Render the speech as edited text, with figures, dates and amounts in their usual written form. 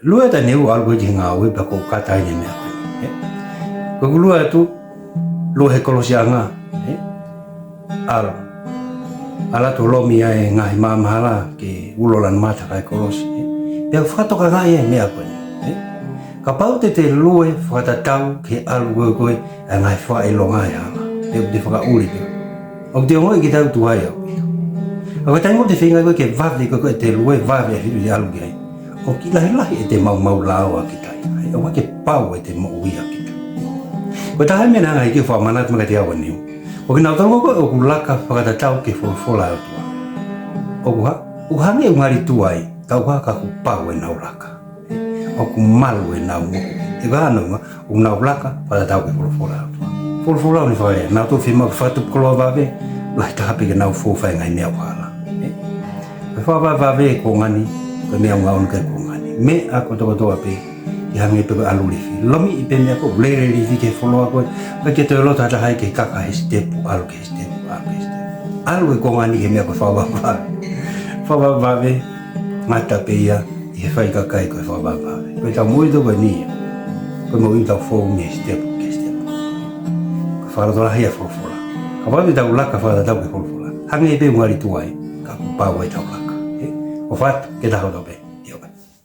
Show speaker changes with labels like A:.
A: Lua ta neu algo jinga we pa ko kata ni me ko lua tu lo he kolosianga ala to lo mi ai ngai mama ke ulolan mata kai kolos pe fato ka ngai me apa ni ka pau te lue fata tau ke algo ko ngai fa e longa ya pe de fa uli pe o de mo ki tau tu ai o tango de finga ko ke va de ko te lue va de fi algo ai o ki lahi te mau lao a kita ai o ke pau te mo uia kita ko ta me na ngai ke fa manat ma te awani o ki na tongo ko o laka fa ta tau ke fo la tu o ha ne ngari tu ai ka ka ku pau na laka o ku malu na mo e ga no o na laka fa ta tau ke fo la ni fa na to fi ma fa tu ko va ve la ta pe na fo fa ngai me wala fa va ve ko ngani ko me ngaun ke me ako to ape ki hangi pe aluli fi lomi ipe me ako blere li fi ke follow ako ka ke to lo ta hai ke kaka step alu ke step alu ko ngani ke me ako fa ba ve mata pe ya e faikakai ko fa ba ko ta muito bani ko mo ita fo me step ke step ko fa do la ia fo ka ba ta ula ka fa ta ke fo hangi pe ngari tuai ka pa wa ta ula o fa ke ta ho do be